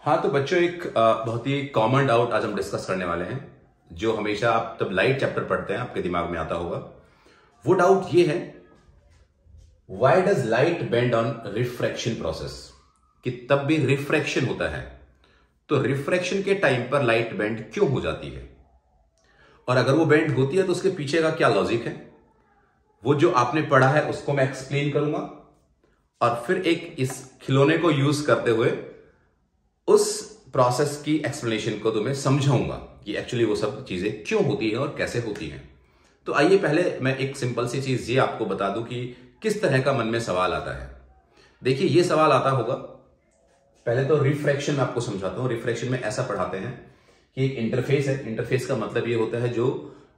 हाँ तो बच्चों एक बहुत ही कॉमन डाउट आज हम डिस्कस करने वाले हैं, जो हमेशा आप तब लाइट चैप्टर पढ़ते हैं आपके दिमाग में आता होगा। वो डाउट ये है, why does light bend on refraction process, कि तब भी रिफ्रैक्शन होता है तो रिफ्रैक्शन के टाइम पर लाइट बेंड क्यों हो जाती है, और अगर वो बेंड होती है तो उसके पीछे का क्या लॉजिक है, वो जो आपने पढ़ा है उसको मैं एक्सप्लेन करूंगा। और फिर एक इस खिलौने को यूज करते हुए उस प्रोसेस की एक्सप्लेनेशन को तुम्हें समझाऊंगा कि एक्चुअली वो सब चीजें क्यों होती है और कैसे होती हैं। तो आइए पहले मैं एक सिंपल सी चीज ये आपको बता दूं कि किस तरह का मन में सवाल आता है। देखिए ये सवाल आता होगा, पहले तो रिफ्रैक्शन में आपको समझाता हूं। रिफ्रैक्शन में ऐसा पढ़ाते हैं कि एक इंटरफेस है, इंटरफेस का मतलब ये होता है जो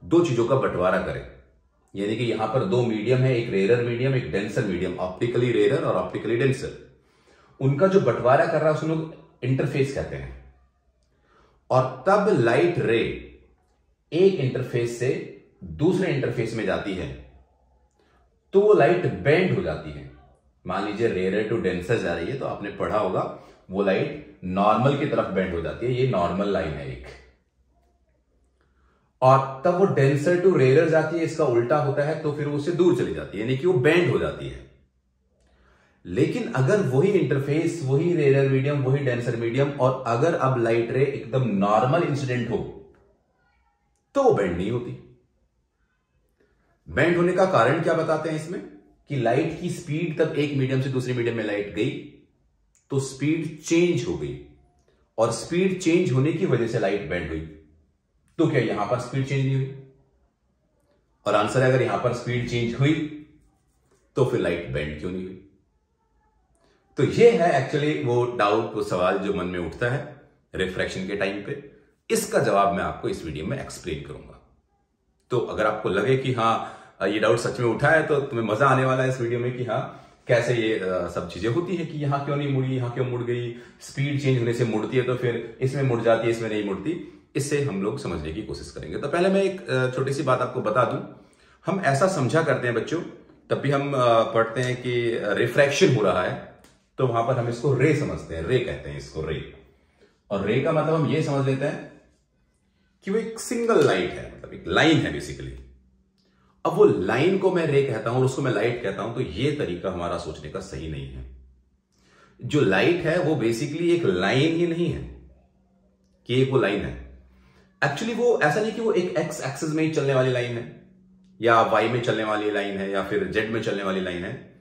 दो चीजों का बंटवारा करे, यानी कि यहां पर दो मीडियम है, एक रेरर मीडियम एक डेंसर मीडियम, ऑप्टिकली रेरर और ऑप्टिकली डेंसर, उनका जो बंटवारा कर रहा है उसको इंटरफेस कहते हैं। और तब लाइट रे एक इंटरफेस से दूसरे इंटरफेस में जाती है तो वो लाइट बेंड हो जाती है। मान लीजिए रेयर टू डेंसर जा रही है तो आपने पढ़ा होगा वो लाइट नॉर्मल की तरफ बेंड हो जाती है, ये नॉर्मल लाइन है एक। और तब वो डेंसर टू रेयर जाती है, इसका उल्टा होता है, तो फिर वो उससे दूर चली जाती है, यानी कि वो बेंड हो जाती है। लेकिन अगर वही इंटरफेस, वही रेयर मीडियम, वही डेंसर मीडियम, और अगर अब लाइट रे एकदम नॉर्मल इंसिडेंट हो तो वो बेंड नहीं होती। बेंड होने का कारण क्या बताते हैं इसमें, कि लाइट की स्पीड तब एक मीडियम से दूसरे मीडियम में लाइट गई तो स्पीड चेंज हो गई, और स्पीड चेंज होने की वजह से लाइट बेंड हुई। तो क्या यहां पर स्पीड चेंज नहीं हुई? और आंसर है, अगर यहां पर स्पीड चेंज हुई तो फिर लाइट बेंड क्यों नहीं हुई? तो ये है एक्चुअली वो डाउट, वो सवाल जो मन में उठता है रिफ्रैक्शन के टाइम पे। इसका जवाब मैं आपको इस वीडियो में एक्सप्लेन करूंगा। तो अगर आपको लगे कि हाँ ये डाउट सच में उठा है तो तुम्हें मजा आने वाला है इस वीडियो में कि हाँ कैसे ये सब चीजें होती है, कि यहां क्यों नहीं मुड़ी, यहां क्यों मुड़ गई, स्पीड चेंज होने से मुड़ती है तो फिर इसमें मुड़ जाती है, इसमें नहीं मुड़ती। इससे हम लोग समझने की कोशिश करेंगे। तो पहले मैं एक छोटी सी बात आपको बता दूं। हम ऐसा समझा करते हैं बच्चों, तब भी हम पढ़ते हैं कि रिफ्रैक्शन हो रहा है तो वहां पर हम इसको रे समझते हैं, रे कहते हैं इसको, रे। और रे का मतलब हम ये समझ लेते हैं कि वो एक सिंगल लाइट है, मतलब एक लाइन है बेसिकली। अब वो लाइन को मैं रे कहता हूं और उसको मैं लाइट कहता हूं, तो ये तरीका हमारा सोचने का सही नहीं है। जो लाइट है वो बेसिकली एक लाइन ही नहीं है कि एक वो लाइन है। एक्चुअली वो ऐसा नहीं कि वो एक एक्स एक्सिस में ही चलने वाली लाइन है, या वाई में चलने वाली लाइन है, या फिर जेड में चलने वाली लाइन है।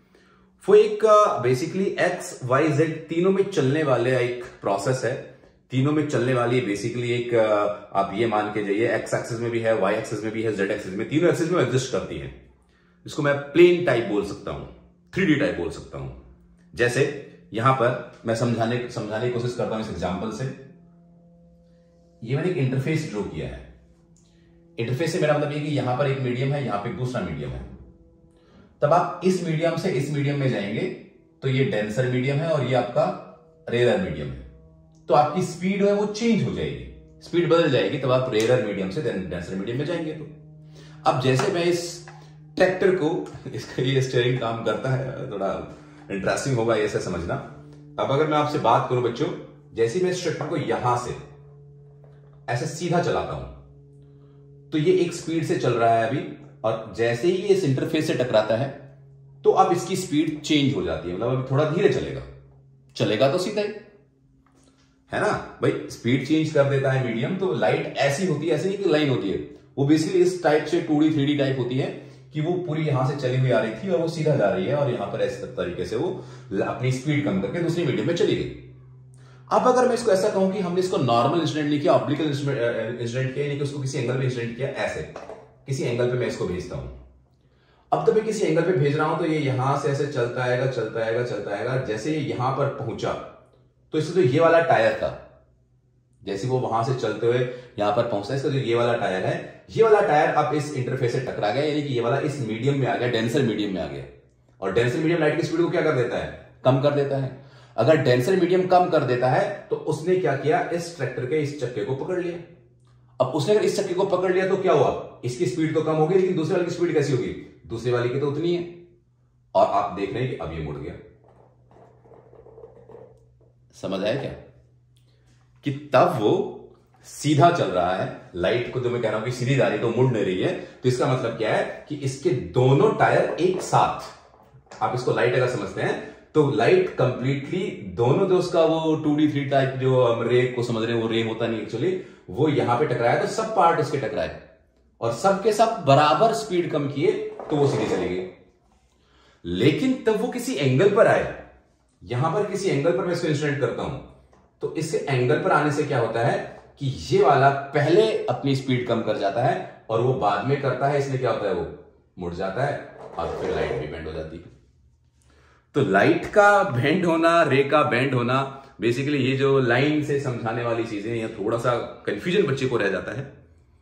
वो एक बेसिकली एक्स वाई जेड तीनों में चलने वाले एक प्रोसेस है, तीनों में चलने वाली बेसिकली एक आप ये मान के जाइए, एक्स एक्सिस में भी है, वाई एक्सिस में भी है, जेड एक्सिस में, तीनों एक्सिस में एग्जिस्ट करती है। इसको मैं प्लेन टाइप बोल सकता हूं, 3D टाइप बोल सकता हूं। जैसे यहां पर मैं समझाने की कोशिश करता हूं इस एग्जांपल से। ये मैंने एक इंटरफेस ड्रॉ किया है। इंटरफेस से मेरा मतलब ये कि यहां पर एक मीडियम है, यहां पर एक दूसरा मीडियम है। तब आप इस मीडियम से इस मीडियम में जाएंगे तो ये डेंसर मीडियम है और ये आपका रेयर मीडियम है, तो आपकी स्पीड है वो चेंज हो जाएगी, स्पीड बदल जाएगी, तब आप रेयर मीडियम से डेंसर मीडियम में जाएंगे। तो अब जैसे मैं इस ट्रैक्टर को, इसका ये स्टीयरिंग काम करता है, थोड़ा इंटरेस्टिंग होगा ऐसे समझना। अब अगर मैं आपसे बात करूं बच्चों, जैसे मैं इस ट्रैक्टर को यहां से ऐसे सीधा चलाता हूं तो ये एक स्पीड से चल रहा है अभी, और जैसे ही ये इस इंटरफेस से टकराता है तो अब इसकी स्पीड चेंज हो जाती है, मतलब अभी थोड़ा धीरे चलेगा तो सीधा ही है ना भाई, स्पीड चेंज कर देता है मीडियम। तो लाइट ऐसी होती है, ऐसी नहीं कि लाइन होती है, वो बेसिकली इस टाइप से 2D 3D टाइप होती है कि वो पूरी यहां से चली हुई आ रही थी और वो सीधा जा रही है, और यहां पर ऐसे तरीके से वो अपनी स्पीड कम करके दूसरी मीडियम में चली गई। अब अगर मैं इसको ऐसा कहूं कि हमने इसको नॉर्मल इंसिडेंट नहीं किया, ऑप्टिकल इंसिडेंट किया, यानी कि उसको किसी एंगल पे इंसिडेंट किया, ऐसे किसी एंगल पे मैं इसको भेजता हूं। अब तो मैं किसी एंगल पे भेज रहा हूं तो ये यहां से ऐसे चलता आएगा। जैसे ये यहां पर पहुंचा तो इससे जो ये वाला टायर था, जैसे वो वहां से चलते हुए यहां पर पहुंचता है, इसका जो ये वाला टायर है, ये वाला टायर अब इस इंटरफेस से टकरा गया, यानी कि ये वाला इस मीडियम में आ गया, डेंसर मीडियम में आ गया। और डेंसर मीडियम लाइट की स्पीड को क्या कर देता है? कम कर देता है। अगर डेंसर मीडियम कम कर देता है तो उसने क्या किया, इस ट्रैक्टर के इस चक्के को पकड़ लिया। अब उसने अगर इस चक्के को पकड़ लिया तो क्या हुआ, इसकी स्पीड तो कम होगी, लेकिन दूसरे वाले की स्पीड कैसी होगी, दूसरे वाले की तो उतनी है। और आप देख रहे हैं कि अब ये मुड़ गया। समझ आया क्या? कि तब वो सीधा चल रहा है। लाइट को तो मैं कह रहा हूं कि सीधी जा रही है तो मुड़ नहीं रही है, तो इसका मतलब क्या है कि इसके दोनों टायर एक साथ, आप इसको लाइट अगर समझते हैं तो लाइट कंप्लीटली दोनों, जो उसका वो 2D 3 टाइप जो हम रे को समझ रहे हैं, वो रे होता नहीं एक्चुअली, वो यहां पे टकराया तो सब पार्ट उसके टकराए और सबके सब बराबर स्पीड कम किए तो वो सीधी चली गई। लेकिन तब वो किसी एंगल पर आए, यहां पर किसी एंगल पर मैं इसको इंस्टेंट करता हूं, तो इस एंगल पर आने से क्या होता है कि ये वाला पहले अपनी स्पीड कम कर जाता है और वो बाद में करता है, इसलिए क्या होता है वो मुड़ जाता है और फिर लाइट भी बेंड हो जाती है। तो लाइट का बेंड होना, रे का बेंड होना, बेसिकली ये जो लाइन से समझाने वाली चीजें, या थोड़ा सा कंफ्यूजन बच्चे को रह जाता है।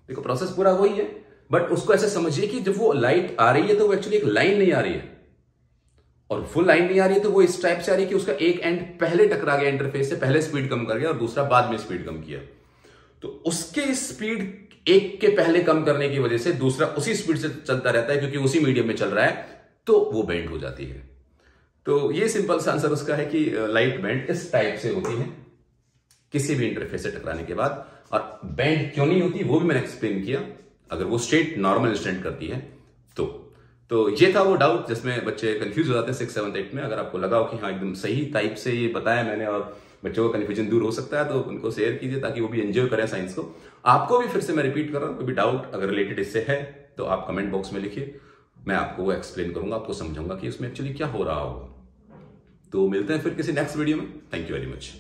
देखो प्रोसेस पूरा वही है, बट उसको ऐसे समझिए कि जब वो लाइट आ रही है तो वो एक्चुअली एक लाइन नहीं आ रही है, और फुल लाइन नहीं आ रही है तो वो इस टाइप से आ रही है कि उसका एक एंड पहले टकरा गया इंटरफेस से, पहले स्पीड कम कर गया और दूसरा बाद में स्पीड कम किया। तो उसके स्पीड एक के पहले कम करने की वजह से दूसरा उसी स्पीड से चलता रहता है, क्योंकि उसी मीडियम में चल रहा है, तो वो बेंड हो जाती है। तो ये सिंपल सा आंसर उसका है कि लाइट बेंड इस टाइप से होती है किसी भी इंटरफेस से टकराने के बाद। और बेंड क्यों नहीं होती वो भी मैंने एक्सप्लेन किया, अगर वो स्ट्रेट नॉर्मल इंस्टेंट करती है तो ये था वो डाउट जिसमें बच्चे कंफ्यूज हो जाते हैं 6, 7, 8 में। अगर आपको लगा हो कि हाँ एकदम सही टाइप से ये बताया मैंने और बच्चों को कंफ्यूजन दूर हो सकता है, तो उनको शेयर कीजिए ताकि वो भी एंजॉय करें साइंस को। आपको भी फिर से मैं रिपीट कर रहा हूं, कोई भी डाउट अगर रिलेटेड इससे है तो आप कमेंट बॉक्स में लिखिए, मैं आपको वो एक्सप्लेन करूंगा, आपको समझाऊंगा कि उसमें एक्चुअली क्या हो रहा होगा। तो मिलते हैं फिर किसी नेक्स्ट वीडियो में। Thank you very much.